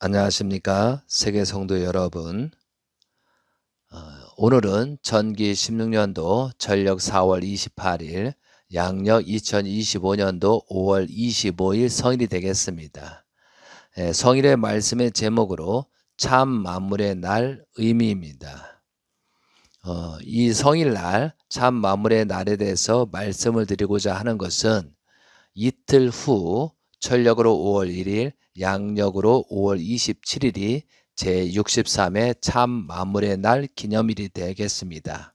안녕하십니까 세계 성도 여러분. 오늘은 전기 16년도 전력 4월 28일 양력 2025년도 5월 25일 성일이 되겠습니다. 성일의 말씀의 제목으로 참 만물의 날 의미입니다. 이 성일날 참 만물의 날에 대해서 말씀을 드리고자 하는 것은 이틀 후 천력으로 5월 1일, 양력으로 5월 27일이 제63회 참 만물의 날 기념일이 되겠습니다.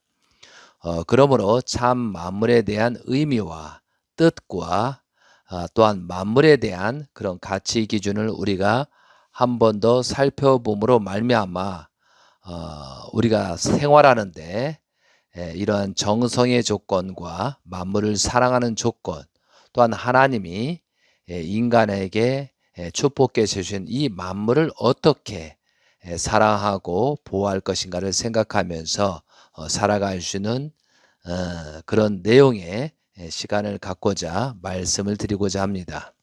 그러므로 참 만물에 대한 의미와 뜻과 또한 만물에 대한 그런 가치 기준을 우리가 한 번 더 살펴봄으로 말미암아 우리가 생활하는데 이러한 정성의 조건과 만물을 사랑하는 조건, 또한 하나님이 인간에게 축복해 주신 이 만물을 어떻게 사랑하고 보호할 것인가를 생각하면서 살아갈 수 있는 그런 내용의 시간을 갖고자 말씀을 드리고자 합니다.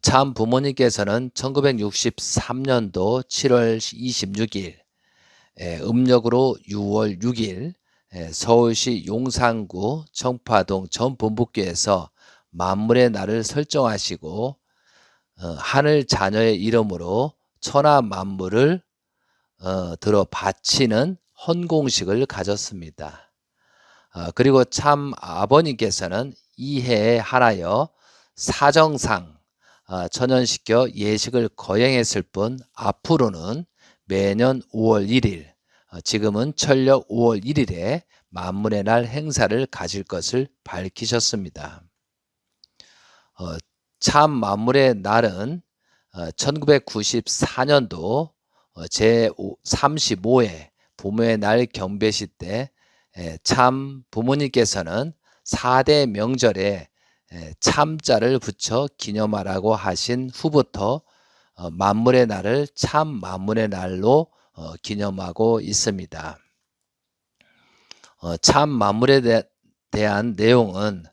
참 부모님께서는 1963년도 7월 26일 음력으로 6월 6일 서울시 용산구 청파동 전 본부교에서 만물의 날을 설정하시고 하늘 자녀의 이름으로 천하 만물을 들어 바치는 헌공식을 가졌습니다. 그리고 참 아버님께서는 이 해에 한하여 사정상 천연시켜 예식을 거행했을 뿐 앞으로는 매년 5월 1일, 지금은 천력 5월 1일에 만물의 날 행사를 가질 것을 밝히셨습니다. 참 만물의 날은 1994년도 제35회 부모의 날 경배시 때 참 부모님께서는 4대 명절에 참자를 붙여 기념하라고 하신 후부터 만물의 날을 참 만물의 날로 기념하고 있습니다. 참 만물에 대한 내용은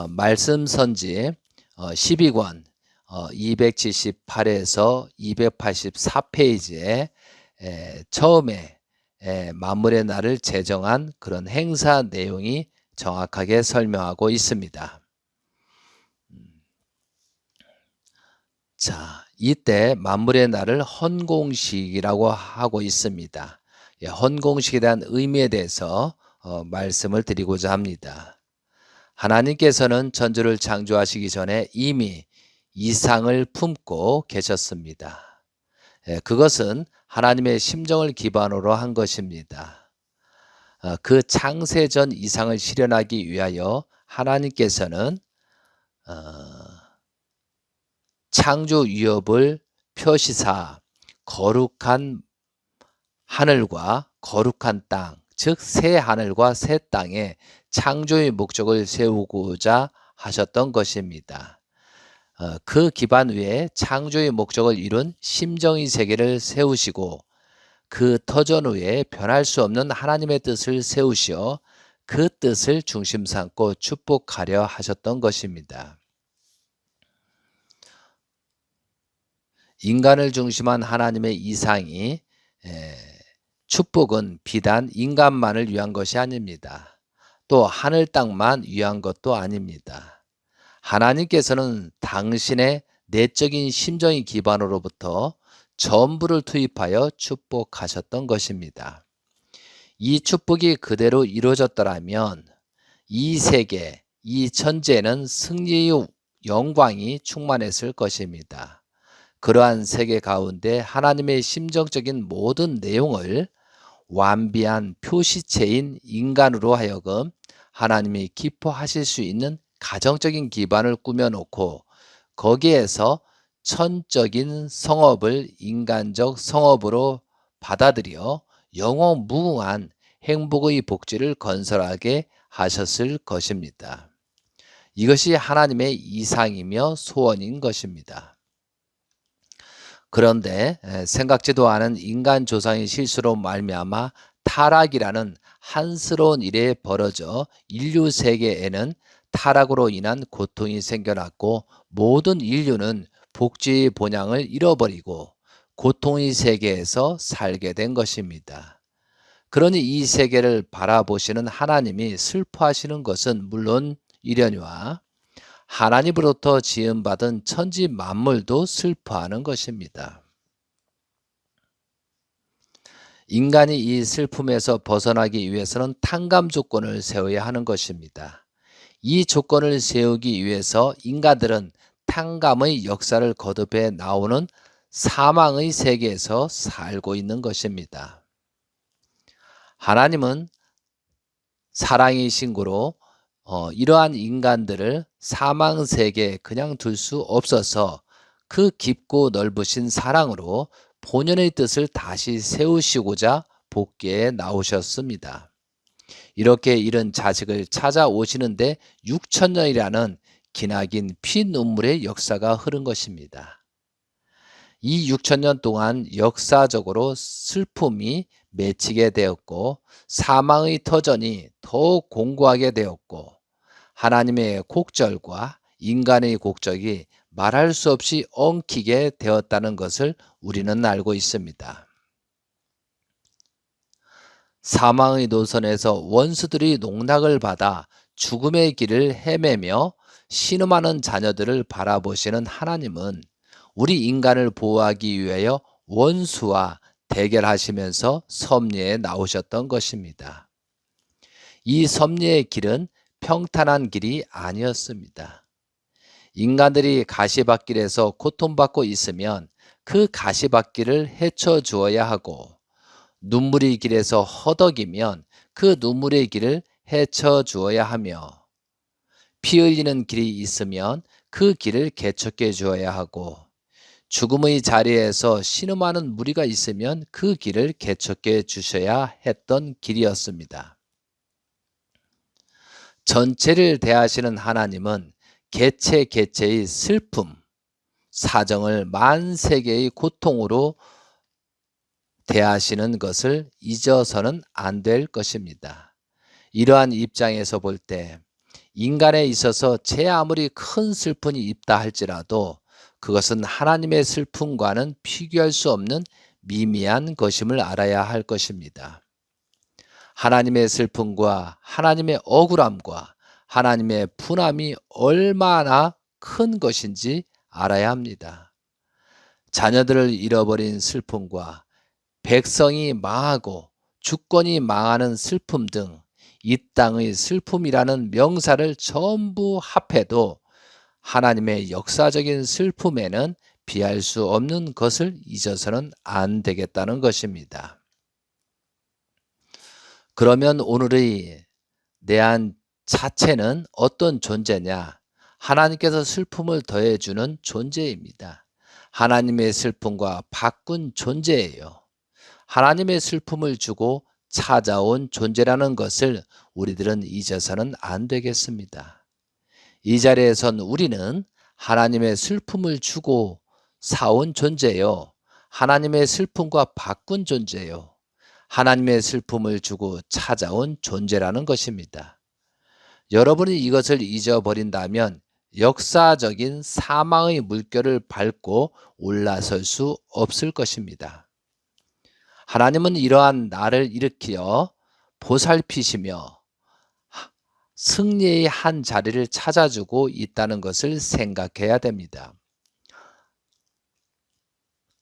말씀선지 12권 278에서 284페이지에 처음에 만물의 날을 제정한 그런 행사 내용이 정확하게 설명하고 있습니다. 자, 이때 만물의 날을 헌공식이라고 하고 있습니다. 헌공식에 대한 의미에 대해서 말씀을 드리고자 합니다. 하나님께서는 천지를 창조하시기 전에 이미 이상을 품고 계셨습니다. 그것은 하나님의 심정을 기반으로 한 것입니다. 그 창세 전 이상을 실현하기 위하여 하나님께서는 창조 위협을 표시사 거룩한 하늘과 거룩한 땅, 즉 새 하늘과 새 땅에 창조의 목적을 세우고자 하셨던 것입니다. 그 기반 위에 창조의 목적을 이룬 심정의 세계를 세우시고 그 터전 위에 변할 수 없는 하나님의 뜻을 세우시어 그 뜻을 중심 삼고 축복하려 하셨던 것입니다. 인간을 중심한 하나님의 이상이 축복은 비단 인간만을 위한 것이 아닙니다. 또 하늘 땅만 위한 것도 아닙니다. 하나님께서는 당신의 내적인 심정의 기반으로부터 전부를 투입하여 축복하셨던 것입니다. 이 축복이 그대로 이루어졌더라면 이 세계, 이 천지에는 승리의 영광이 충만했을 것입니다. 그러한 세계 가운데 하나님의 심정적인 모든 내용을 완비한 표시체인 인간으로 하여금 하나님이 기뻐하실 수 있는 가정적인 기반을 꾸며놓고 거기에서 천적인 성업을 인간적 성업으로 받아들여 영원 무궁한 행복의 복지를 건설하게 하셨을 것입니다. 이것이 하나님의 이상이며 소원인 것입니다. 그런데 생각지도 않은 인간 조상의 실수로 말미암아 타락이라는 한스러운 일이 벌어져 인류 세계에는 타락으로 인한 고통이 생겨났고 모든 인류는 복지의 본향을 잃어버리고 고통의 세계에서 살게 된 것입니다. 그러니 이 세계를 바라보시는 하나님이 슬퍼하시는 것은 물론 이려니와 하나님으로부터 지음받은 천지 만물도 슬퍼하는 것입니다. 인간이 이 슬픔에서 벗어나기 위해서는 탕감 조건을 세워야 하는 것입니다. 이 조건을 세우기 위해서 인간들은 탕감의 역사를 거듭해 나오는 사망의 세계에서 살고 있는 것입니다. 하나님은 사랑의 신구로 이러한 인간들을 사망 세계에 그냥 둘 수 없어서 그 깊고 넓으신 사랑으로 본연의 뜻을 다시 세우시고자 복계에 나오셨습니다. 이렇게 이른 자식을 찾아오시는데 6천년이라는 기나긴 피눈물의 역사가 흐른 것입니다. 이 6천년 동안 역사적으로 슬픔이 맺히게 되었고 사망의 터전이 더욱 공고하게 되었고 하나님의 곡절과 인간의 곡절이 말할 수 없이 엉키게 되었다는 것을 우리는 알고 있습니다. 사망의 노선에서 원수들이 농락을 받아 죽음의 길을 헤매며 신음하는 자녀들을 바라보시는 하나님은 우리 인간을 보호하기 위하여 원수와 대결하시면서 섭리에 나오셨던 것입니다. 이 섭리의 길은 평탄한 길이 아니었습니다. 인간들이 가시밭길에서 고통받고 있으면 그 가시밭길을 헤쳐 주어야 하고 눈물의 길에서 허덕이면 그 눈물의 길을 헤쳐 주어야 하며 피 흘리는 길이 있으면 그 길을 개척해 주어야 하고 죽음의 자리에서 신음하는 무리가 있으면 그 길을 개척해 주셔야 했던 길이었습니다. 전체를 대하시는 하나님은 개체 개체의 슬픔, 사정을 만세계의 고통으로 대하시는 것을 잊어서는 안 될 것입니다. 이러한 입장에서 볼 때 인간에 있어서 제 아무리 큰 슬픔이 있다 할지라도 그것은 하나님의 슬픔과는 비교할 수 없는 미미한 것임을 알아야 할 것입니다. 하나님의 슬픔과 하나님의 억울함과 하나님의 분함이 얼마나 큰 것인지 알아야 합니다. 자녀들을 잃어버린 슬픔과 백성이 망하고 주권이 망하는 슬픔 등 이 땅의 슬픔이라는 명사를 전부 합해도 하나님의 역사적인 슬픔에는 비할 수 없는 것을 잊어서는 안 되겠다는 것입니다. 그러면 오늘의 내한 자체는 어떤 존재냐? 하나님께서 슬픔을 더해주는 존재입니다. 하나님의 슬픔과 바꾼 존재예요. 하나님의 슬픔을 주고 찾아온 존재라는 것을 우리들은 잊어서는 안 되겠습니다. 이 자리에선 우리는 하나님의 슬픔을 주고 사온 존재요. 하나님의 슬픔과 바꾼 존재요. 하나님의 슬픔을 주고 찾아온 존재라는 것입니다. 여러분이 이것을 잊어버린다면 역사적인 사망의 물결을 밟고 올라설 수 없을 것입니다. 하나님은 이러한 나를 일으켜 보살피시며 승리의 한 자리를 찾아주고 있다는 것을 생각해야 됩니다.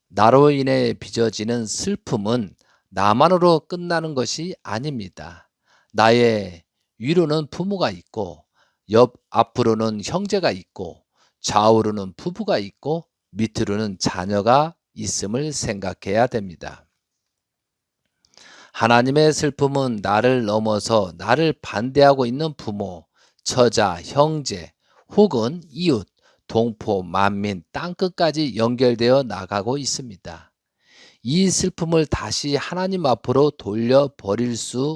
나로 인해 빚어지는 슬픔은 나만으로 끝나는 것이 아닙니다. 나의 위로는 부모가 있고 앞으로는 형제가 있고 좌우로는 부부가 있고 밑으로는 자녀가 있음을 생각해야 됩니다. 하나님의 슬픔은 나를 넘어서 나를 반대하고 있는 부모, 처자, 형제 혹은 이웃, 동포, 만민, 땅끝까지 연결되어 나가고 있습니다. 이 슬픔을 다시 하나님 앞으로 돌려버릴 수는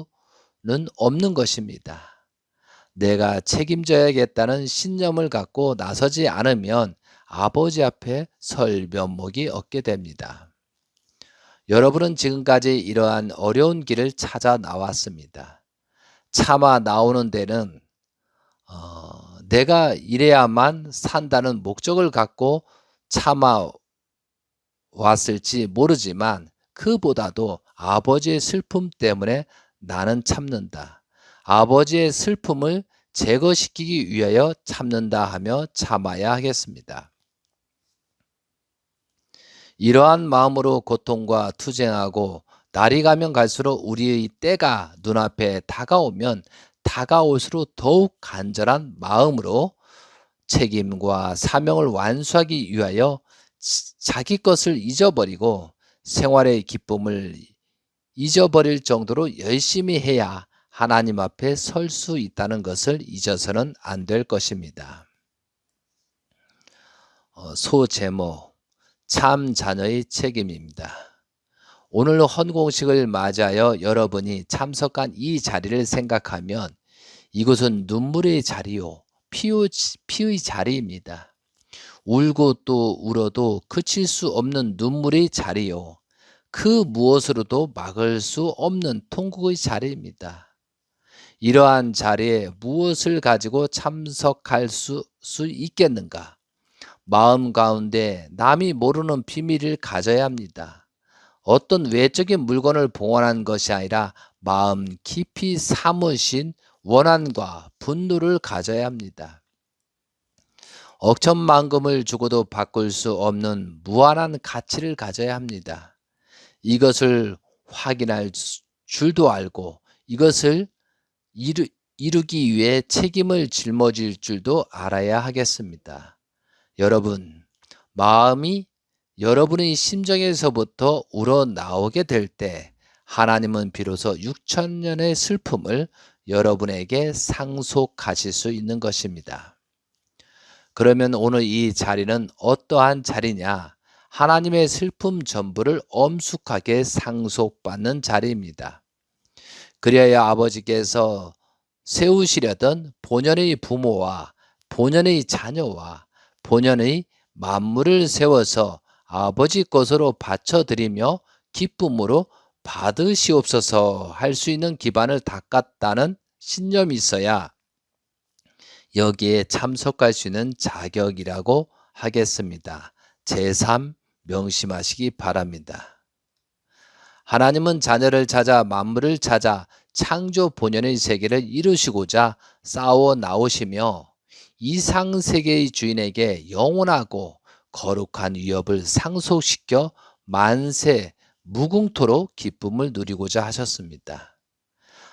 없는 것입니다. 내가 책임져야겠다는 신념을 갖고 나서지 않으면 아버지 앞에 설 면목이 없게 됩니다. 여러분은 지금까지 이러한 어려운 길을 찾아 나왔습니다. 차마 나오는 데는 내가 이래야만 산다는 목적을 갖고 참아왔을지 모르지만 그보다도 아버지의 슬픔 때문에 나는 참는다. 아버지의 슬픔을 제거시키기 위하여 참는다 하며 참아야 하겠습니다. 이러한 마음으로 고통과 투쟁하고 날이 가면 갈수록 우리의 때가 눈앞에 다가오면 다가올수록 더욱 간절한 마음으로 책임과 사명을 완수하기 위하여 자기 것을 잊어버리고 생활의 기쁨을 잊어버릴 정도로 열심히 해야 하나님 앞에 설 수 있다는 것을 잊어서는 안 될 것입니다. 소제목 참 자녀의 책임입니다. 오늘 헌공식을 맞이하여 여러분이 참석한 이 자리를 생각하면 이곳은 눈물의 자리요 피의 자리입니다. 울고 또 울어도 그칠 수 없는 눈물의 자리요 그 무엇으로도 막을 수 없는 통곡의 자리입니다. 이러한 자리에 무엇을 가지고 참석할 수 있겠는가? 마음 가운데 남이 모르는 비밀을 가져야 합니다. 어떤 외적인 물건을 봉헌한 것이 아니라 마음 깊이 사무신 원한과 분노를 가져야 합니다. 억천만금을 주고도 바꿀 수 없는 무한한 가치를 가져야 합니다. 이것을 확인할 줄도 알고 이것을 이루기 위해 책임을 짊어질 줄도 알아야 하겠습니다. 여러분, 마음이 여러분의 심정에서부터 우러나오게 될 때 하나님은 비로소 6천년의 슬픔을 여러분에게 상속하실 수 있는 것입니다. 그러면 오늘 이 자리는 어떠한 자리냐? 하나님의 슬픔 전부를 엄숙하게 상속받는 자리입니다. 그리하여 아버지께서 세우시려던 본연의 부모와 본연의 자녀와 본연의 만물을 세워서 아버지 것으로 바쳐드리며 기쁨으로 받으시옵소서 할 수 있는 기반을 닦았다는 신념이 있어야 여기에 참석할 수 있는 자격이라고 하겠습니다. 제3 명심하시기 바랍니다. 하나님은 자녀를 찾아 만물을 찾아 창조 본연의 세계를 이루시고자 싸워 나오시며 이 상세계의 주인에게 영원하고 거룩한 위협을 상속시켜 만세 무궁토록 기쁨을 누리고자 하셨습니다.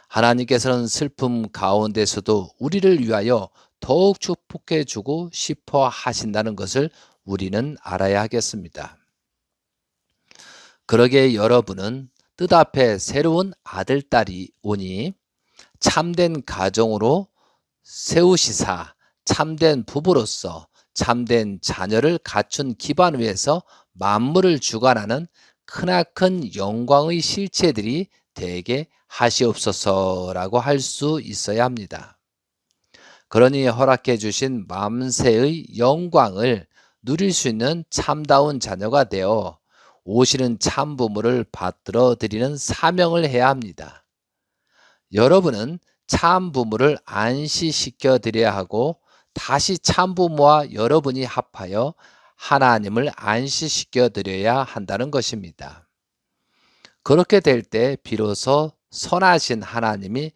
하나님께서는 슬픔 가운데서도 우리를 위하여 더욱 축복해 주고 싶어 하신다는 것을 우리는 알아야 하겠습니다. 그러기에 여러분은 뜻앞에 새로운 아들, 딸이 오니 참된 가정으로 세우시사 참된 부부로서 참된 자녀를 갖춘 기반 위에서 만물을 주관하는 크나큰 영광의 실체들이 되게 하시옵소서라고 할 수 있어야 합니다. 그러니 허락해 주신 만세의 영광을 누릴 수 있는 참다운 자녀가 되어 오시는 참 부모를 받들어 드리는 사명을 해야 합니다. 여러분은 참 부모를 안시시켜 드려야 하고 다시 참 부모와 여러분이 합하여 하나님을 안시시켜 드려야 한다는 것입니다. 그렇게 될 때 비로소 선하신 하나님이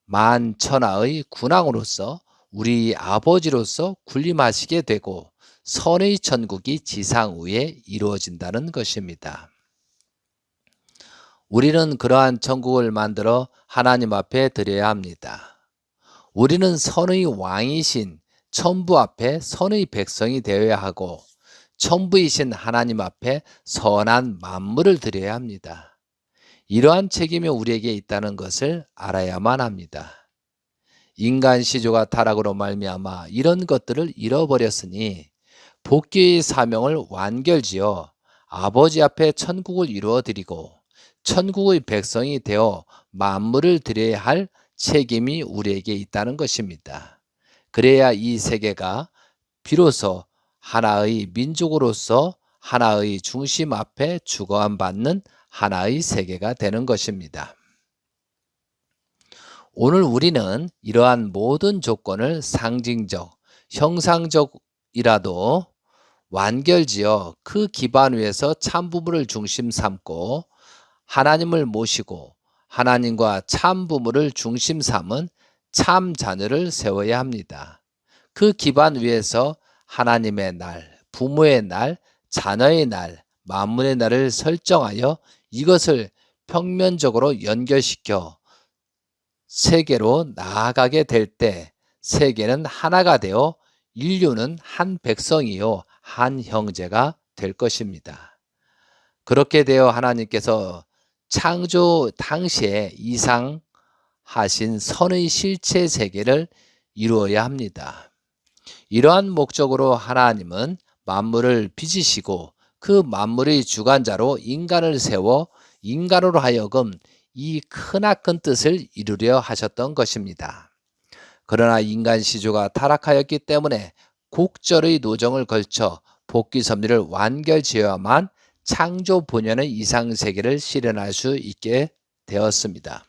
만천하의 군왕으로서 우리 아버지로서 군림하시게 되고 선의 천국이 지상 위에 이루어진다는 것입니다. 우리는 그러한 천국을 만들어 하나님 앞에 드려야 합니다. 우리는 선의 왕이신 천부 앞에 선의 백성이 되어야 하고 천부이신 하나님 앞에 선한 만물을 드려야 합니다. 이러한 책임이 우리에게 있다는 것을 알아야만 합니다. 인간 시조가 타락으로 말미암아 이런 것들을 잃어버렸으니 복귀의 사명을 완결지어 아버지 앞에 천국을 이루어 드리고 천국의 백성이 되어 만물을 드려야 할 책임이 우리에게 있다는 것입니다. 그래야 이 세계가 비로소 하나의 민족으로서 하나의 중심 앞에 주관받는 하나의 세계가 되는 것입니다. 오늘 우리는 이러한 모든 조건을 상징적, 형상적이라도 완결지어 그 기반 위에서 참 부모를 중심 삼고 하나님을 모시고 하나님과 참 부모를 중심 삼은 참 자녀를 세워야 합니다. 그 기반 위에서 하나님의 날, 부모의 날, 자녀의 날, 만물의 날을 설정하여 이것을 평면적으로 연결시켜 세계로 나아가게 될 때 세계는 하나가 되어 인류는 한 백성이요 한 형제가 될 것입니다. 그렇게 되어 하나님께서 창조 당시에 이상하신 선의 실체 세계를 이루어야 합니다. 이러한 목적으로 하나님은 만물을 빚으시고 그 만물의 주관자로 인간을 세워 인간으로 하여금 이 크나큰 뜻을 이루려 하셨던 것입니다. 그러나 인간 시조가 타락하였기 때문에 곡절의 노정을 걸쳐 복귀 섭리를 완결지어야만 창조 본연의 이상세계를 실현할 수 있게 되었습니다.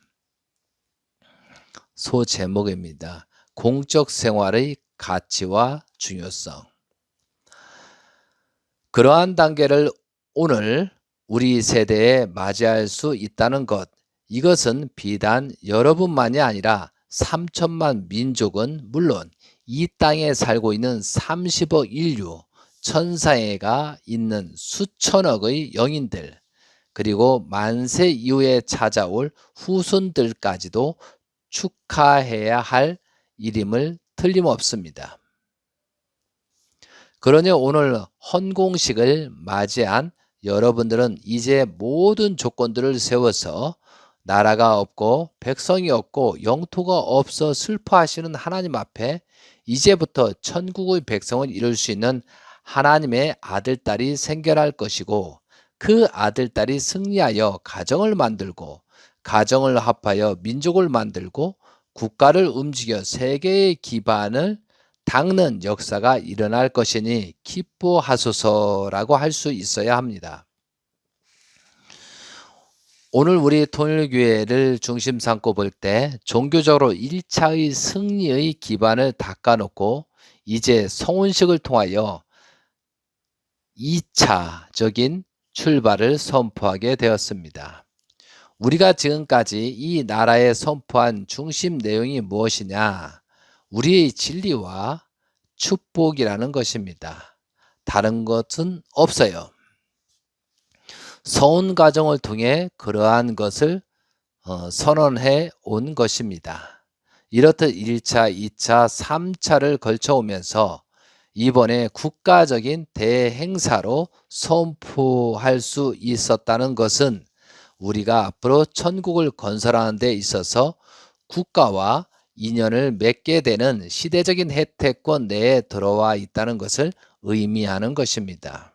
소 제목입니다. 공적 생활의 가치와 중요성. 그러한 단계를 오늘 우리 세대에 맞이할 수 있다는 것, 이것은 비단 여러분만이 아니라 3천만 민족은 물론 이 땅에 살고 있는 30억 인류, 천사회가 있는 수천억의 영인들, 그리고 만세 이후에 찾아올 후손들까지도 축하해야 할 일임을 틀림없습니다. 그러니 오늘 헌공식을 맞이한 여러분들은 이제 모든 조건들을 세워서 나라가 없고 백성이 없고 영토가 없어 슬퍼하시는 하나님 앞에 이제부터 천국의 백성을 이룰 수 있는 하나님의 아들딸이 생겨날 것이고 그 아들딸이 승리하여 가정을 만들고 가정을 합하여 민족을 만들고 국가를 움직여 세계의 기반을 닦는 역사가 일어날 것이니 기뻐하소서라고 할 수 있어야 합니다. 오늘 우리 통일교회를 중심 삼고 볼 때 종교적으로 1차의 승리의 기반을 닦아놓고 이제 성혼식을 통하여 2차적인 출발을 선포하게 되었습니다. 우리가 지금까지 이 나라에 선포한 중심 내용이 무엇이냐? 우리의 진리와 축복이라는 것입니다. 다른 것은 없어요. 서운 과정을 통해 그러한 것을 선언해 온 것입니다. 이렇듯 1차, 2차, 3차를 걸쳐오면서 이번에 국가적인 대행사로 선포할 수 있었다는 것은 우리가 앞으로 천국을 건설하는 데 있어서 국가와 인연을 맺게 되는 시대적인 혜택권 내에 들어와 있다는 것을 의미하는 것입니다.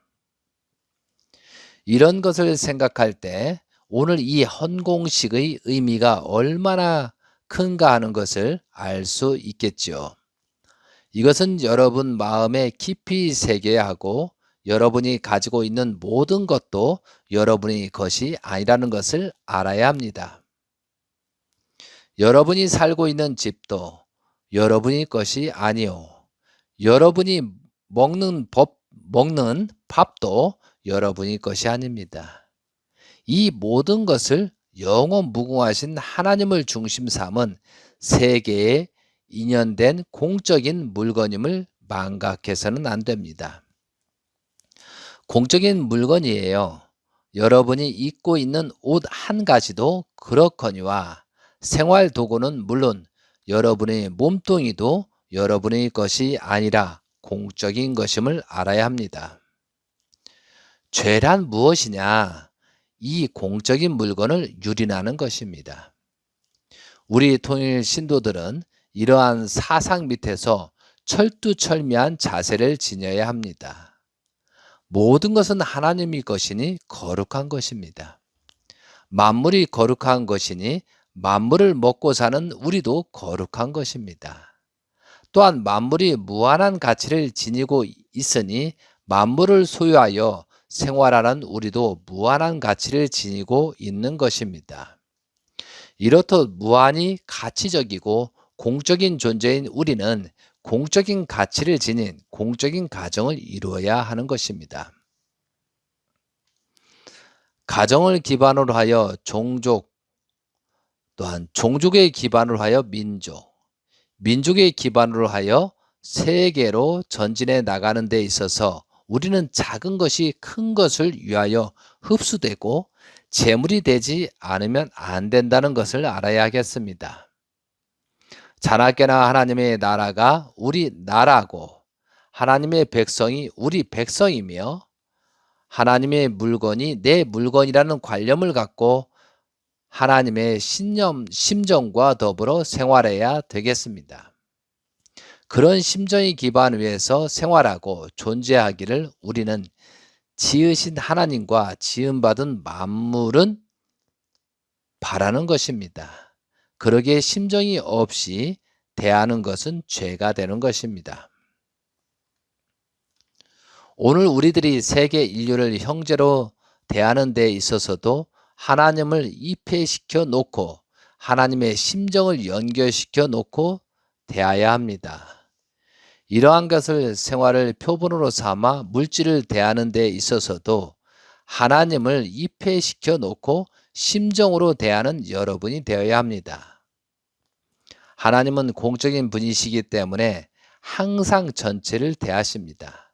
이런 것을 생각할 때 오늘 이 헌공식의 의미가 얼마나 큰가 하는 것을 알 수 있겠지요. 이것은 여러분 마음에 깊이 새겨야 하고 여러분이 가지고 있는 모든 것도 여러분의 것이 아니라는 것을 알아야 합니다. 여러분이 살고 있는 집도 여러분의 것이 아니요. 여러분이 먹는 밥도 여러분의 것이 아닙니다. 이 모든 것을 영원 무궁하신 하나님을 중심 삼은 세계에 인연된 공적인 물건임을 망각해서는 안 됩니다. 공적인 물건이에요. 여러분이 입고 있는 옷 한 가지도 그렇거니와 생활 도구는 물론 여러분의 몸뚱이도 여러분의 것이 아니라 공적인 것임을 알아야 합니다. 죄란 무엇이냐? 이 공적인 물건을 유린하는 것입니다. 우리 통일 신도들은 이러한 사상 밑에서 철두철미한 자세를 지녀야 합니다. 모든 것은 하나님의 것이니 거룩한 것입니다. 만물이 거룩한 것이니 만물을 먹고 사는 우리도 거룩한 것입니다. 또한 만물이 무한한 가치를 지니고 있으니 만물을 소유하여 생활하는 우리도 무한한 가치를 지니고 있는 것입니다. 이렇듯 무한히 가치적이고 공적인 존재인 우리는 공적인 가치를 지닌 공적인 가정을 이루어야 하는 것입니다. 가정을 기반으로 하여 종족, 또한 종족의 기반으로 하여 민족, 민족의 기반으로 하여 세계로 전진해 나가는 데 있어서 우리는 작은 것이 큰 것을 위하여 흡수되고 재물이 되지 않으면 안 된다는 것을 알아야 하겠습니다. 자나깨나 하나님의 나라가 우리 나라고 하나님의 백성이 우리 백성이며 하나님의 물건이 내 물건이라는 관념을 갖고 하나님의 심정과 더불어 생활해야 되겠습니다. 그런 심정의 기반 위에서 생활하고 존재하기를 우리는 지으신 하나님과 지음받은 만물은 바라는 것입니다. 그러기에 심정이 없이 대하는 것은 죄가 되는 것입니다. 오늘 우리들이 세계 인류를 형제로 대하는 데 있어서도 하나님을 입회시켜 놓고 하나님의 심정을 연결시켜 놓고 대해야 합니다. 이러한 것을 생활을 표본으로 삼아 물질을 대하는 데 있어서도 하나님을 입회시켜 놓고 심정으로 대하는 여러분이 되어야 합니다. 하나님은 공적인 분이시기 때문에 항상 전체를 대하십니다.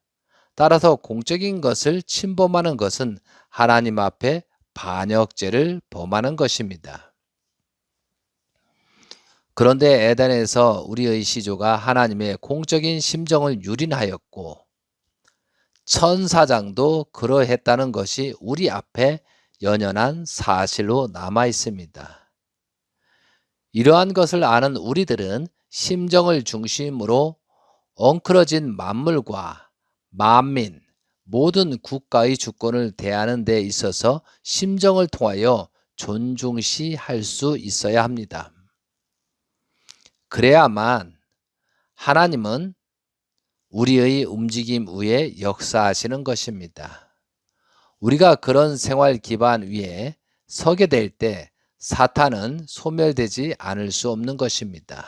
따라서 공적인 것을 침범하는 것은 하나님 앞에 반역죄를 범하는 것입니다. 그런데 에덴에서 우리의 시조가 하나님의 공적인 심정을 유린하였고 천사장도 그러했다는 것이 우리 앞에 연연한 사실로 남아 있습니다. 이러한 것을 아는 우리들은 심정을 중심으로 엉클어진 만물과 만민, 모든 국가의 주권을 대하는 데 있어서 심정을 통하여 존중시할 수 있어야 합니다. 그래야만 하나님은 우리의 움직임 위에 역사하시는 것입니다. 우리가 그런 생활 기반 위에 서게 될 때 사탄은 소멸되지 않을 수 없는 것입니다.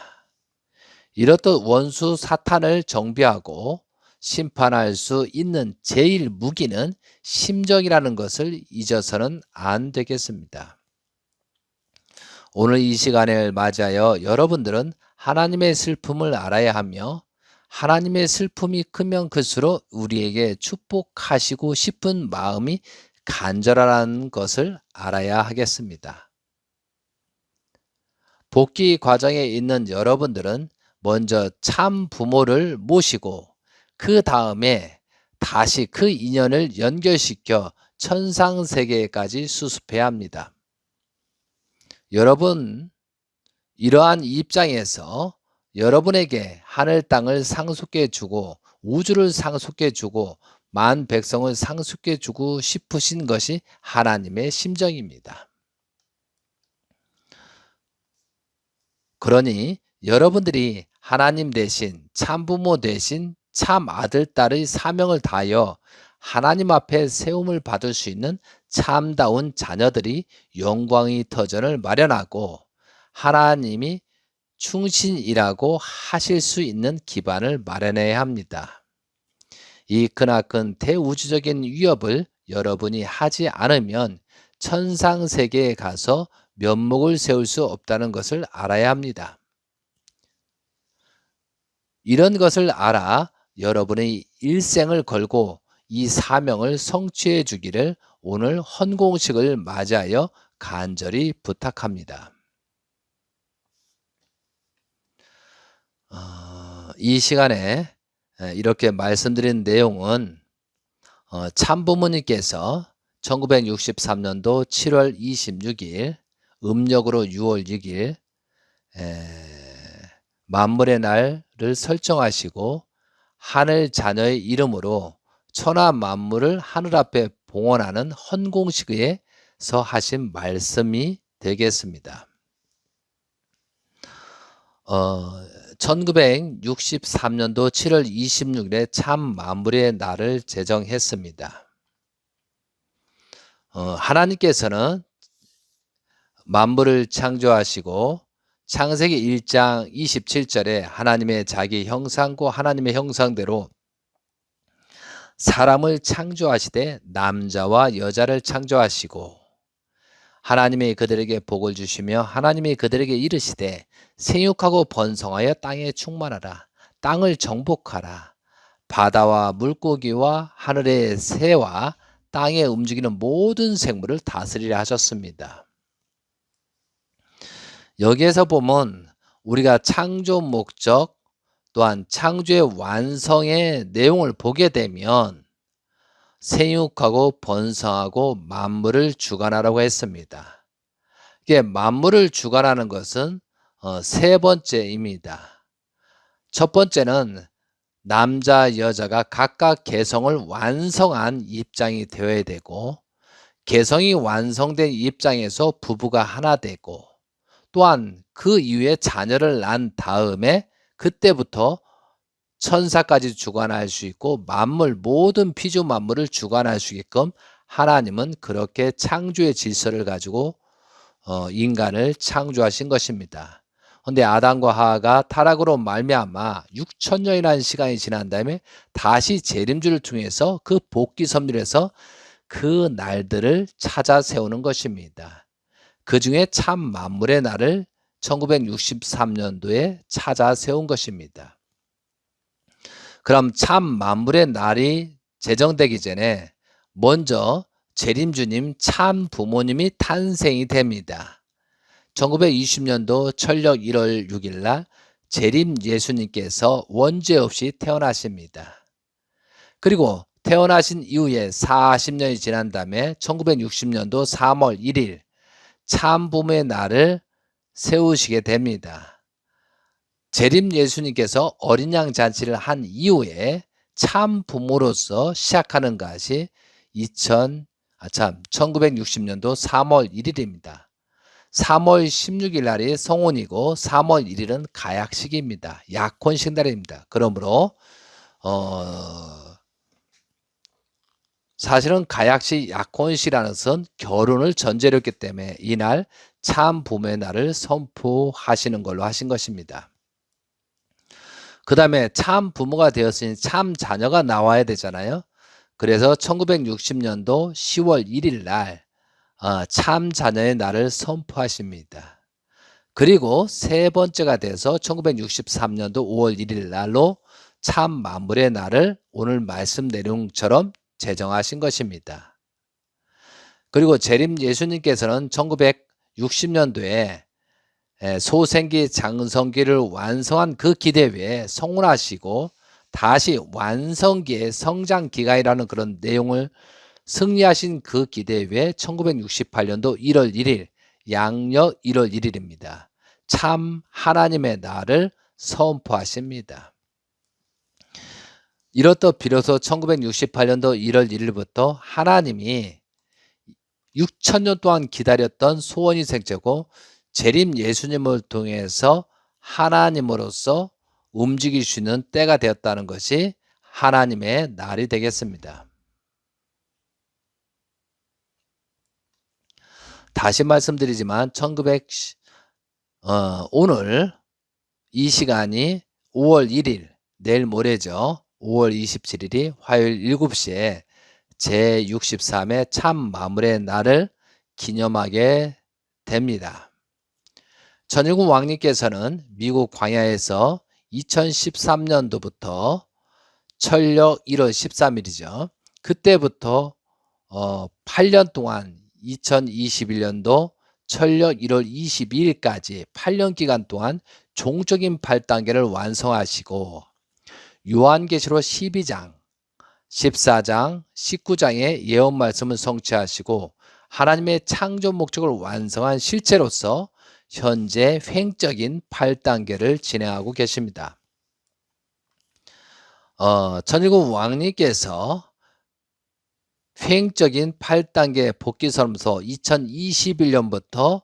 이렇듯 원수 사탄을 정비하고 심판할 수 있는 제일 무기는 심정이라는 것을 잊어서는 안 되겠습니다. 오늘 이 시간을 맞이하여 여러분들은 하나님의 슬픔을 알아야 하며 하나님의 슬픔이 크면 클수록 우리에게 축복하시고 싶은 마음이 간절하다는 것을 알아야 하겠습니다. 복귀 과정에 있는 여러분들은 먼저 참 부모를 모시고 그 다음에 다시 그 인연을 연결시켜 천상세계까지 수습해야 합니다. 여러분, 이러한 입장에서 여러분에게 하늘 땅을 상속해 주고 우주를 상속해 주고 만 백성을 상속해 주고 싶으신 것이 하나님의 심정입니다. 그러니 여러분들이 하나님 대신 참부모 대신 참 아들 딸의 사명을 다하여 하나님 앞에 세움을 받을 수 있는 참다운 자녀들이 영광의 터전을 마련하고 하나님이 충신이라고 하실 수 있는 기반을 마련해야 합니다. 이 크나큰 대우주적인 위협을 여러분이 하지 않으면 천상세계에 가서 면목을 세울 수 없다는 것을 알아야 합니다. 이런 것을 알아 여러분의 일생을 걸고 이 사명을 성취해 주기를 오늘 헌공식을 맞이하여 간절히 부탁합니다. 이 시간에 이렇게 말씀드린 내용은 참부모님께서 1963년도 7월 26일 음력으로 6월 6일 만물의 날을 설정하시고 하늘 자녀의 이름으로 천하 만물을 하늘 앞에 봉헌하는 헌공식에서 하신 말씀이 되겠습니다. 1963년도 7월 26일에 참 만물의 날을 제정했습니다. 하나님께서는 만물을 창조하시고 창세기 1장 27절에 하나님의 자기 형상고 하나님의 형상대로 사람을 창조하시되 남자와 여자를 창조하시고 하나님이 그들에게 복을 주시며 하나님이 그들에게 이르시되 생육하고 번성하여 땅에 충만하라. 땅을 정복하라. 바다와 물고기와 하늘의 새와 땅에 움직이는 모든 생물을 다스리라 하셨습니다. 여기에서 보면 우리가 창조 목적 또한 창조의 완성의 내용을 보게 되면 생육하고 번성하고 만물을 주관하라고 했습니다. 이게 만물을 주관하는 것은 세 번째입니다. 첫 번째는 남자, 여자가 각각 개성을 완성한 입장이 되어야 되고 개성이 완성된 입장에서 부부가 하나 되고 또한 그 이후에 자녀를 낳은 다음에 그때부터 천사까지 주관할 수 있고 만물 모든 피조 만물을 주관할 수 있게끔 하나님은 그렇게 창조의 질서를 가지고 인간을 창조하신 것입니다. 그런데 아담과 하와가 타락으로 말미암아 6천년이라는 시간이 지난 다음에 다시 재림주를 통해서 그 복귀 섭리에서 그 날들을 찾아 세우는 것입니다. 그 중에 참 만물의 날을 1963년도에 찾아 세운 것입니다. 그럼 참 만물의 날이 제정되기 전에 먼저 재림주님 참 부모님이 탄생이 됩니다. 1920년도 철력 1월 6일 날 재림 예수님께서 원죄 없이 태어나십니다. 그리고 태어나신 이후에 40년이 지난 다음에 1960년도 3월 1일 참 부모의 날을 세우시게 됩니다. 재림 예수님께서 어린 양 잔치를 한 이후에 참 부모로서 시작하는 것이 1960년도 3월 1일입니다. 3월 16일 날이 성혼이고 3월 1일은 가약식입니다. 약혼식 날입니다. 그러므로 사실은 가약식, 약혼식이라는 것은 결혼을 전제로 했기 때문에 이날 참 부모의 날을 선포하시는 걸로 하신 것입니다. 그 다음에 참 부모가 되었으니 참 자녀가 나와야 되잖아요. 그래서 1960년도 10월 1일 날 참 자녀의 날을 선포하십니다. 그리고 세 번째가 돼서 1963년도 5월 1일 날로 참 만물의 날을 오늘 말씀 내용처럼 제정하신 것입니다. 그리고 재림 예수님께서는 1960년도에 소생기 장성기를 완성한 그 기대 위에 성혼하시고 다시 완성기의 성장기간이라는 그런 내용을 승리하신 그 기대 위에 1968년도 1월 1일 양력 1월 1일입니다. 참 하나님의 날을 선포하십니다. 이렇듯 비로소 1968년도 1월 1일부터 하나님이 6천년 동안 기다렸던 소원이 생기고 재림 예수님을 통해서 하나님으로서 움직이시는 때가 되었다는 것이 하나님의 날이 되겠습니다. 다시 말씀드리지만 오늘 이 시간이 5월 1일 내일 모레죠. 5월 27일이 화요일 7시에 제63회 참 만물의 날을 기념하게 됩니다. 전일국 왕님께서는 미국 광야에서 2013년도부터 철력 1월 13일이죠. 그때부터 8년 동안 2021년도 철력 1월 22일까지 8년 기간 동안 종적인 8단계를 완성하시고 요한계시록 12장, 14장, 19장의 예언 말씀을 성취하시고 하나님의 창조 목적을 완성한 실체로서 현재 횡적인 8단계를 진행하고 계십니다. 전일국 왕님께서 횡적인 8단계 복귀선언서 2021년부터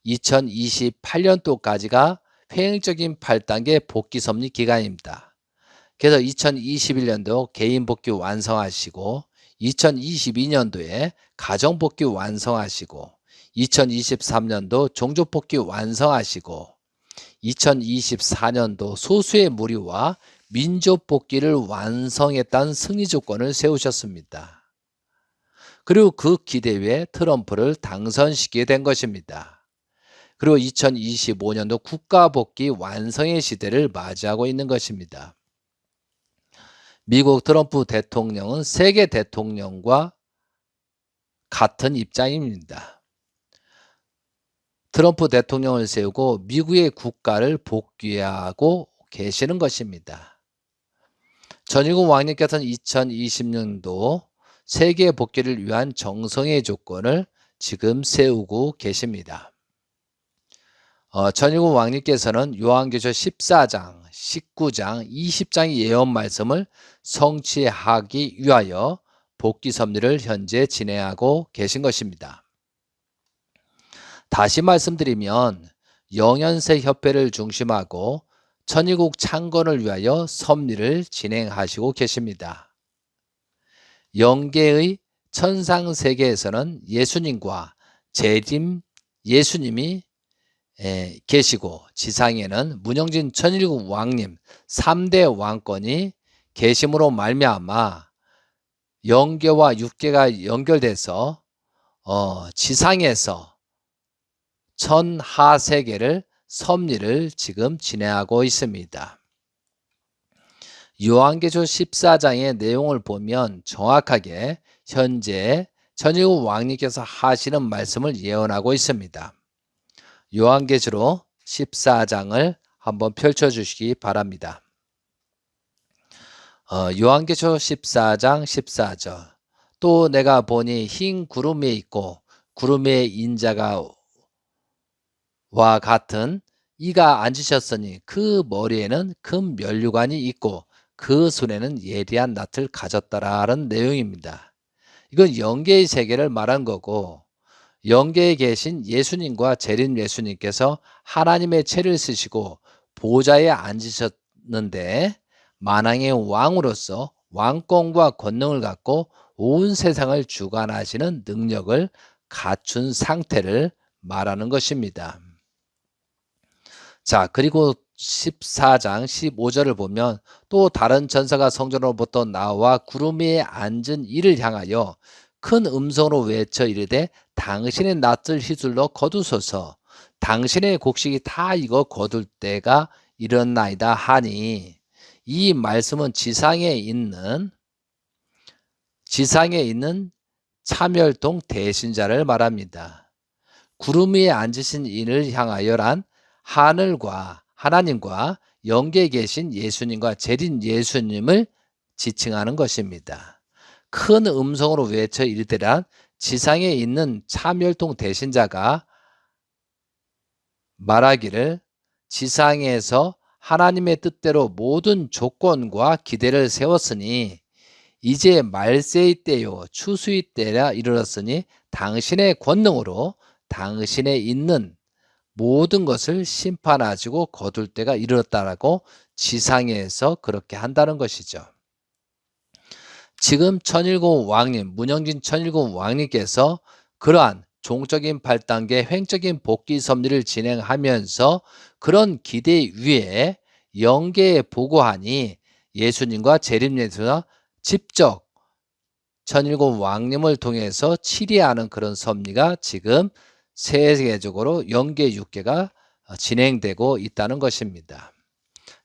2028년도까지가 횡적인 8단계 복귀섭리 기간입니다. 그래서 2021년도 개인 복귀 완성하시고 2022년도에 가정 복귀 완성하시고 2023년도 종족 복귀 완성하시고 2024년도 소수의 무리와 민족 복귀를 완성했다는 승리 조건을 세우셨습니다. 그리고 그 기대 위에 트럼프를 당선시키게 된 것입니다. 그리고 2025년도 국가 복귀 완성의 시대를 맞이하고 있는 것입니다. 미국 트럼프 대통령은 세계 대통령과 같은 입장입니다. 트럼프 대통령을 세우고 미국의 국가를 복귀하고 계시는 것입니다. 전일국 왕님께서는 2020년도 세계 복귀를 위한 정성의 조건을 지금 세우고 계십니다. 전일국 왕님께서는 요한계시록 14장, 19장, 20장의 예언 말씀을 성취하기 위하여 복귀 섭리를 현재 진행하고 계신 것입니다. 다시 말씀드리면 영현세 협회를 중심하고 천일국 창건을 위하여 섭리를 진행하시고 계십니다. 영계의 천상세계에서는 예수님과 재림 예수님이 계시고 지상에는 문영진 천일국 왕님 3대 왕권이 계심으로 말미암아 영계와 육계가 연결돼서 지상에서 천하세계를 섭리를 지금 진행하고 있습니다. 요한계시록 14장의 내용을 보면 정확하게 현재 천일국 왕님께서 하시는 말씀을 예언하고 있습니다. 요한계시록 14장을 한번 펼쳐주시기 바랍니다. 요한계시록 14장 14절 또 내가 보니 흰 구름 위에 있고 구름 위에 인자가 와 같은 이가 앉으셨으니 그 머리에는 금 면류관이 있고 그 손에는 예리한 낫을 가졌더라라는 내용입니다. 이건 영계의 세계를 말한 거고 영계에 계신 예수님과 재림 예수님께서 하나님의 채를 쓰시고 보좌에 앉으셨는데 만왕의 왕으로서 왕권과 권능을 갖고 온 세상을 주관하시는 능력을 갖춘 상태를 말하는 것입니다. 자, 그리고 14장 15절을 보면 또 다른 전사가 성전으로부터 나와 구름 위에 앉은 이를 향하여 큰 음성으로 외쳐 이르되 당신의 낫을 휘둘러 거두소서 당신의 곡식이 다 익어 거둘 때가 이르렀나이다 하니 이 말씀은 지상에 있는 참열동 대신자를 말합니다. 구름 위에 앉으신 이를 향하여란 하늘과 하나님과 영계에 계신 예수님과 재림 예수님을 지칭하는 것입니다. 큰 음성으로 외쳐 이르되란 지상에 있는 참열통 대신자가 말하기를 지상에서 하나님의 뜻대로 모든 조건과 기대를 세웠으니 이제 말세의 때요 추수의 때라 이르렀으니 당신의 권능으로 당신의 있는 모든 것을 심판하시고 거둘 때가 이르렀다라고 지상에서 그렇게 한다는 것이죠. 지금 천일국 왕님, 문영진 천일국 왕님께서 그러한 종적인 8단계 횡적인 복귀 섭리를 진행하면서 그런 기대 위에 영계에 보고하니 예수님과 재림 예수가 직접 천일국 왕님을 통해서 치리하는 그런 섭리가 지금 세계적으로 영계 6계가 진행되고 있다는 것입니다.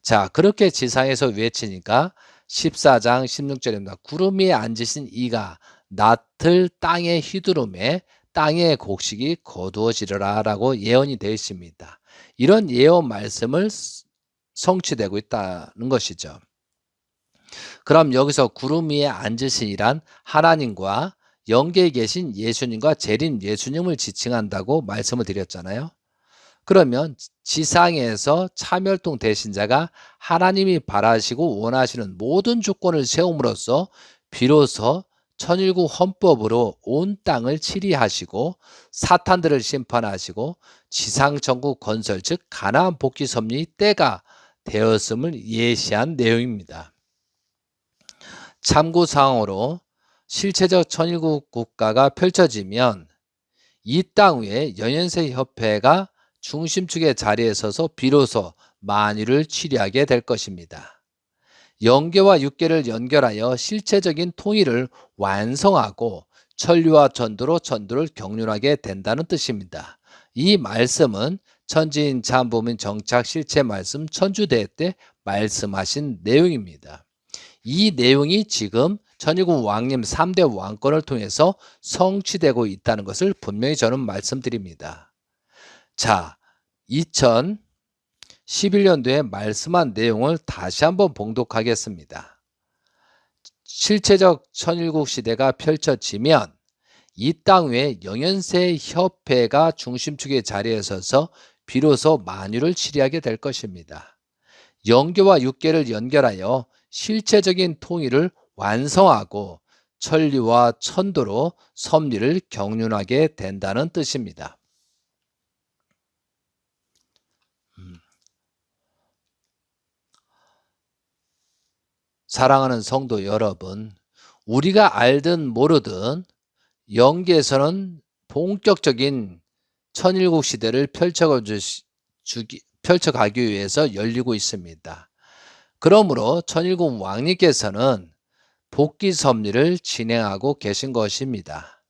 자, 그렇게 지상에서 외치니까 14장 16절입니다. 구름 위에 앉으신 이가 낫을 땅에 휘두르매 땅의 곡식이 거두어지리라 라고 예언이 되어 있습니다. 이런 예언 말씀을 성취되고 있다는 것이죠. 그럼 여기서 구름 위에 앉으시니란 하나님과 영계에 계신 예수님과 재림 예수님을 지칭한다고 말씀을 드렸잖아요. 그러면 지상에서 참열통 대신자가 하나님이 바라시고 원하시는 모든 조건을 세움으로써 비로소 천일국 헌법으로 온 땅을 치리하시고 사탄들을 심판하시고 지상천국 건설 즉 가나안 복귀 섭리 때가 되었음을 예시한 내용입니다. 참고사항으로 실체적 천일국 국가가 펼쳐지면 이 땅 위에 영현세 협회가 중심축의 자리에 서서 비로소 만유를 취리하게 될 것입니다. 영계와 육계를 연결하여 실체적인 통일을 완성하고 천리와 전도로 전도를 경륜하게 된다는 뜻입니다. 이 말씀은 천지인 참부민 정착 실체 말씀 천주대회 때 말씀하신 내용입니다. 이 내용이 지금 천일국 왕님 3대 왕권을 통해서 성취되고 있다는 것을 분명히 저는 말씀드립니다. 자, 2011년도에 말씀한 내용을 다시 한번 봉독하겠습니다. 실체적 천일국 시대가 펼쳐지면 이 땅 위에 영현세 협회가 중심축의 자리에 서서 비로소 만유를 치리하게 될 것입니다. 영계와 육계를 연결하여 실체적인 통일을 완성하고 천리와 천도로 섭리를 경륜하게 된다는 뜻입니다. 사랑하는 성도 여러분, 우리가 알든 모르든 영계에서는 본격적인 천일국 시대를 펼쳐가기 위해서 열리고 있습니다. 그러므로 천일국 왕님께서는 복귀 섭리를 진행하고 계신 것입니다.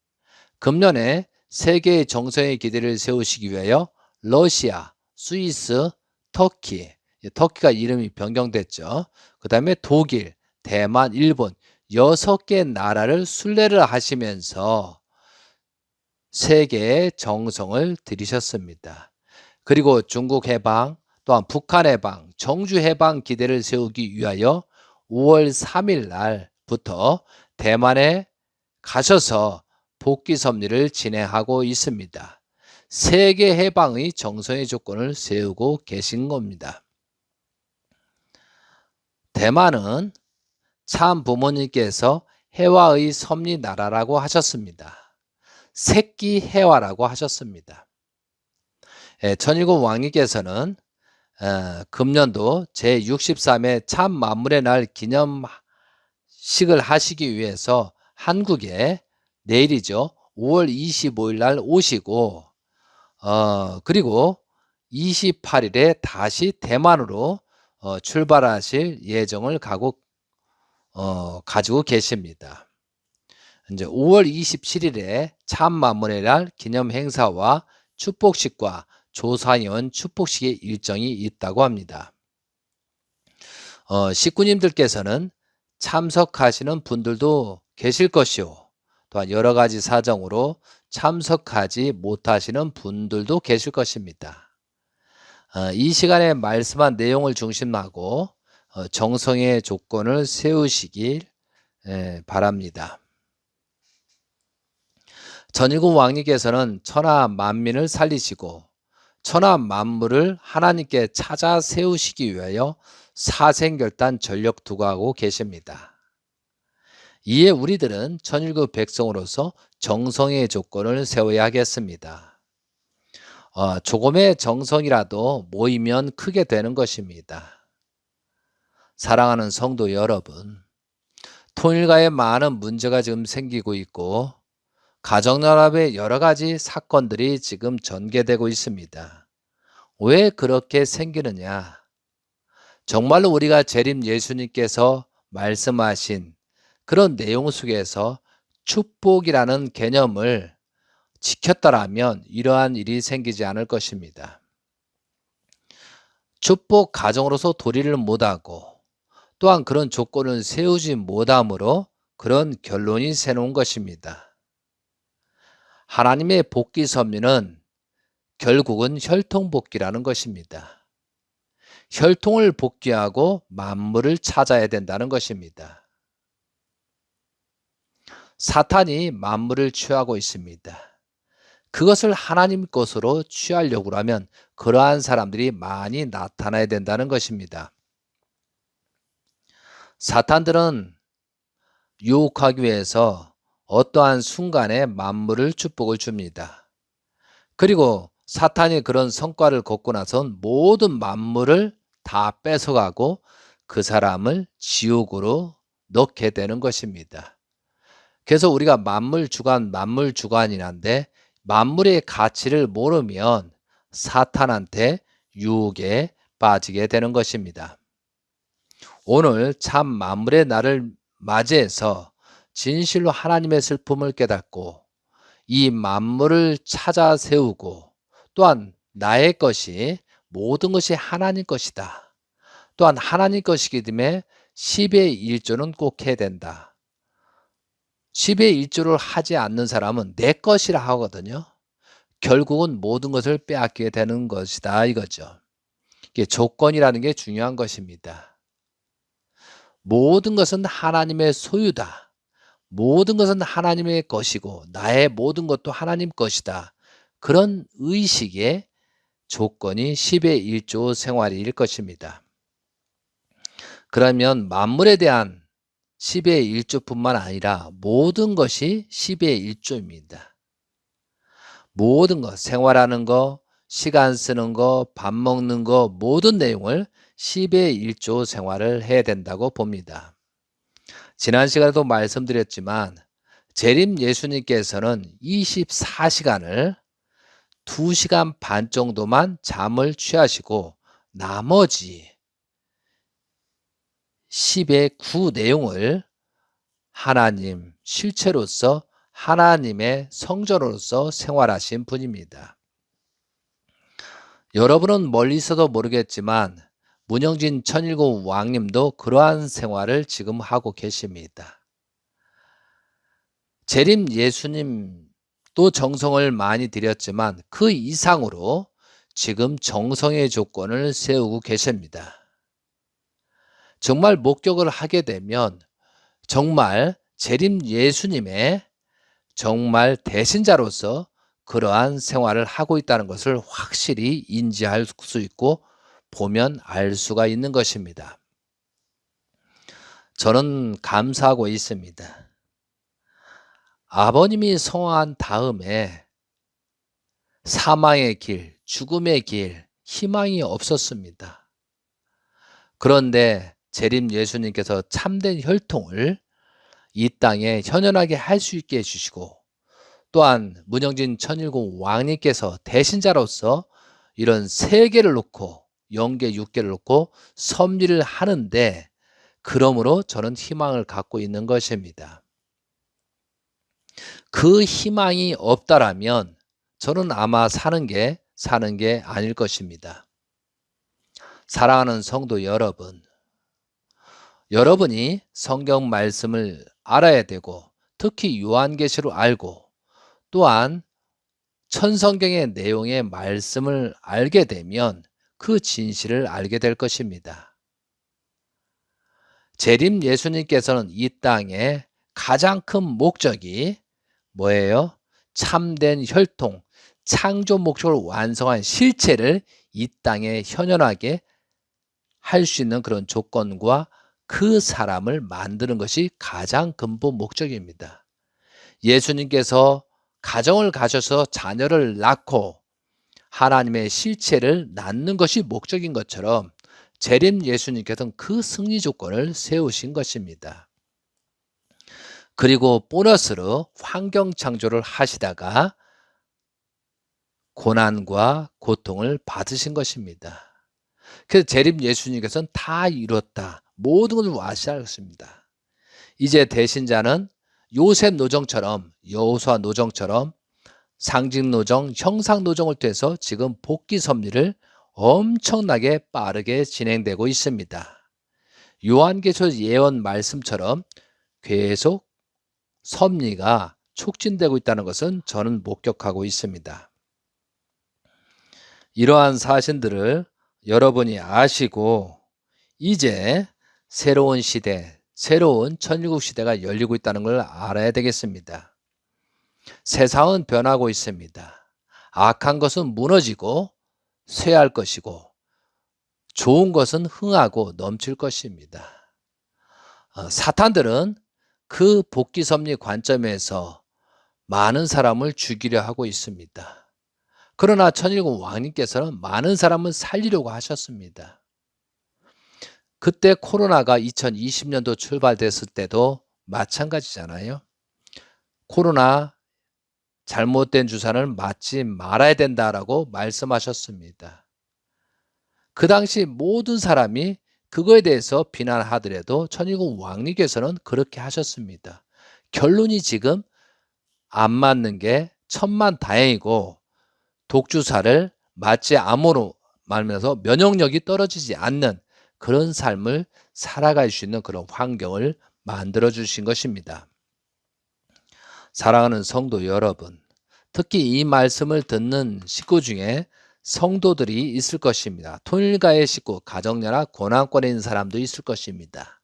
금년에 세계의 정성의 기대를 세우시기 위하여 러시아, 스위스, 터키가 이름이 변경됐죠. 그 다음에 독일, 대만, 일본 6개 나라를 순례를 하시면서 세계의 정성을 들이셨습니다. 그리고 중국 해방, 또한 북한 해방, 정주 해방 기대를 세우기 위하여 5월 3일 날부터 대만에 가셔서 복귀 섭리를 진행하고 있습니다. 세계 해방의 정성의 조건을 세우고 계신 겁니다. 대만은 참 부모님께서 해화의 섭리 나라라고 하셨습니다. 새끼 해화라고 하셨습니다. 천일국 왕님께서는 금년도 제63회 참 만물의 날 기념식을 하시기 위해서 한국에 내일이죠. 5월 25일 날 오시고 그리고 28일에 다시 대만으로 출발하실 예정을 가지고 계십니다. 이제 5월 27일에 참 만물의 날 기념 행사와 축복식과 조사위원 축복식의 일정이 있다고 합니다. 식구님들께서는 참석하시는 분들도 계실 것이요. 또한 여러 가지 사정으로 참석하지 못하시는 분들도 계실 것입니다. 이 시간에 말씀한 내용을 중심하고 정성의 조건을 세우시길 바랍니다. 전일국 왕님께서는 천하 만민을 살리시고 천하 만물을 하나님께 찾아 세우시기 위하여 사생결단 전력 투구하고 계십니다. 이에 우리들은 천일국 백성으로서 정성의 조건을 세워야 하겠습니다. 조금의 정성이라도 모이면 크게 되는 것입니다. 사랑하는 성도 여러분, 통일가에 많은 문제가 지금 생기고 있고 가정연합의 여러 가지 사건들이 지금 전개되고 있습니다. 왜 그렇게 생기느냐? 정말로 우리가 재림 예수님께서 말씀하신 그런 내용 속에서 축복이라는 개념을 지켰다라면 이러한 일이 생기지 않을 것입니다. 축복 가정으로서 도리를 못하고 또한 그런 조건을 세우지 못함으로 그런 결론이 새놓은 것입니다. 하나님의 복귀 섭리는 결국은 혈통복귀라는 것입니다. 혈통을 복귀하고 만물을 찾아야 된다는 것입니다. 사탄이 만물을 취하고 있습니다. 그것을 하나님 것으로 취하려고 하면 그러한 사람들이 많이 나타나야 된다는 것입니다. 사탄들은 유혹하기 위해서 어떠한 순간에 만물을 축복을 줍니다. 그리고 사탄이 그런 성과를 거두고 나선 모든 만물을 다 뺏어가고 그 사람을 지옥으로 넣게 되는 것입니다. 그래서 우리가 만물주관이란데 만물의 가치를 모르면 사탄한테 유혹에 빠지게 되는 것입니다. 오늘 참 만물의 날을 맞이해서 진실로 하나님의 슬픔을 깨닫고 이 만물을 찾아 세우고 또한 나의 것이 모든 것이 하나님 것이다. 또한 하나님 것이기 때문에 10의 1조는 꼭 해야 된다. 10의 1조를 하지 않는 사람은 내 것이라 하거든요. 결국은 모든 것을 빼앗게 되는 것이다 이거죠. 이게 조건이라는 게 중요한 것입니다. 모든 것은 하나님의 소유다. 모든 것은 하나님의 것이고 나의 모든 것도 하나님 것이다. 그런 의식의 조건이 10의 1조 생활일 것입니다. 그러면 만물에 대한 10의 1조뿐만 아니라 모든 것이 10의 1조입니다. 모든 것, 생활하는 거, 시간 쓰는 거, 밥 먹는 거 모든 내용을 10의 1조 생활을 해야 된다고 봅니다. 지난 시간에도 말씀드렸지만 재림 예수님께서는 24시간을 2시간 반 정도만 잠을 취하시고 나머지 10의 9 내용을 하나님 실체로서 하나님의 성전으로서 생활하신 분입니다. 여러분은 멀리 있어도 모르겠지만 문영진 천일국 왕님도 그러한 생활을 지금 하고 계십니다. 재림 예수님도 정성을 많이 들였지만 그 이상으로 지금 정성의 조건을 세우고 계십니다. 정말 목격을 하게 되면 정말 재림 예수님의 정말 대신자로서 그러한 생활을 하고 있다는 것을 확실히 인지할 수 있고 보면 알 수가 있는 것입니다. 저는 감사하고 있습니다. 아버님이 성화한 다음에 사망의 길, 죽음의 길, 희망이 없었습니다. 그런데 재림 예수님께서 참된 혈통을 이 땅에 현현하게 할 수 있게 해주시고 또한 문영진 천일국 왕님께서 대신자로서 이런 세계를 놓고 영계 육계를 놓고 섭리를 하는데 그러므로 저는 희망을 갖고 있는 것입니다. 그 희망이 없다라면 저는 아마 사는 게 아닐 것입니다. 사랑하는 성도 여러분, 여러분이 성경 말씀을 알아야 되고 특히 요한계시로 알고 또한 천성경의 내용의 말씀을 알게 되면 그 진실을 알게 될 것입니다. 재림 예수님께서는 이 땅에 가장 큰 목적이 뭐예요? 참된 혈통, 창조 목적을 완성한 실체를 이 땅에 현현하게 할 수 있는 그런 조건과 그 사람을 만드는 것이 가장 근본 목적입니다. 예수님께서 가정을 가져서 자녀를 낳고 하나님의 실체를 낳는 것이 목적인 것처럼 재림 예수님께서는 그 승리 조건을 세우신 것입니다. 그리고 보너스로 환경 창조를 하시다가 고난과 고통을 받으신 것입니다. 그래서 재림 예수님께서는 다 이뤘다. 모든 것을 완수하셨습니다. 이제 대신자는 요셉 노정처럼 여호수아 노정처럼 상징 노정, 형상 노정을 통해서 지금 복귀 섭리를 엄청나게 빠르게 진행되고 있습니다. 요한계시록 예언 말씀처럼 계속 섭리가 촉진되고 있다는 것은 저는 목격하고 있습니다. 이러한 사실들을 여러분이 아시고 이제 새로운 시대, 새로운 천일국 시대가 열리고 있다는 걸 알아야 되겠습니다. 세상은 변하고 있습니다. 악한 것은 무너지고 쇠할 것이고 좋은 것은 흥하고 넘칠 것입니다. 사탄들은 그 복귀 섭리 관점에서 많은 사람을 죽이려 하고 있습니다. 그러나 천일국 왕님께서는 많은 사람을 살리려고 하셨습니다. 그때 코로나가 2020년도 출발됐을 때도 마찬가지잖아요. 코로나 잘못된 주사를 맞지 말아야 된다라고 말씀하셨습니다. 그 당시 모든 사람이 그거에 대해서 비난하더라도 천일국 왕님께서는 그렇게 하셨습니다. 결론이 지금 안 맞는 게 천만다행이고 독주사를 맞지 않음으로 말면서 면역력이 떨어지지 않는 그런 삶을 살아갈 수 있는 그런 환경을 만들어 주신 것입니다. 사랑하는 성도 여러분, 특히 이 말씀을 듣는 식구 중에 성도들이 있을 것입니다. 통일가의 식구, 가정연합 고난권에 있는 사람도 있을 것입니다.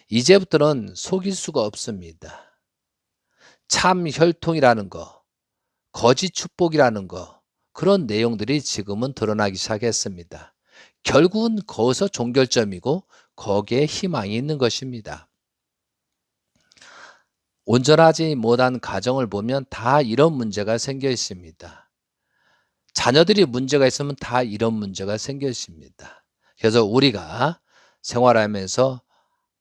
이제부터는 속일 수가 없습니다. 참 혈통이라는 거, 거짓 축복이라는 거, 그런 내용들이 지금은 드러나기 시작했습니다. 결국은 거기서 종결점이고 거기에 희망이 있는 것입니다. 온전하지 못한 가정을 보면 다 이런 문제가 생겨 있습니다. 자녀들이 문제가 있으면 다 이런 문제가 생겨 있습니다. 그래서 우리가 생활하면서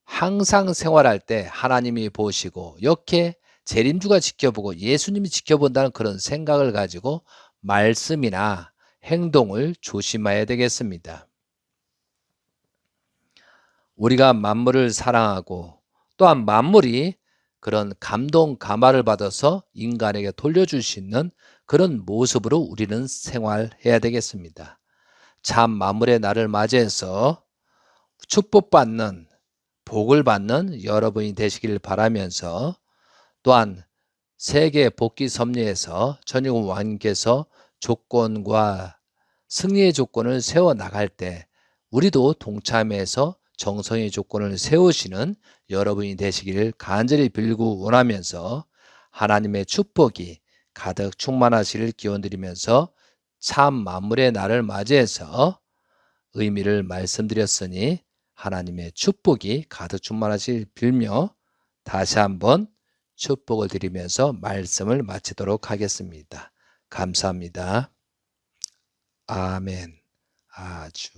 항상 생활할 때 하나님이 보시고 이렇게 재림주가 지켜보고 예수님이 지켜본다는 그런 생각을 가지고 말씀이나 행동을 조심해야 되겠습니다. 우리가 만물을 사랑하고 또한 만물이 그런 감동 감화를 받아서 인간에게 돌려줄 수 있는 그런 모습으로 우리는 생활해야 되겠습니다. 참 만물의 날을 맞이해서 축복받는 복을 받는 여러분이 되시길 바라면서 또한 세계 복귀 섭리에서 천일국 왕님께서 조건과 승리의 조건을 세워 나갈 때 우리도 동참해서 정성의 조건을 세우시는 여러분이 되시기를 간절히 빌고 원하면서 하나님의 축복이 가득 충만하시기를 기원드리면서 참 만물의 날을 맞이해서 의미를 말씀드렸으니 하나님의 축복이 가득 충만하시길 빌며 다시 한번 축복을 드리면서 말씀을 마치도록 하겠습니다. 감사합니다. 아멘. 아주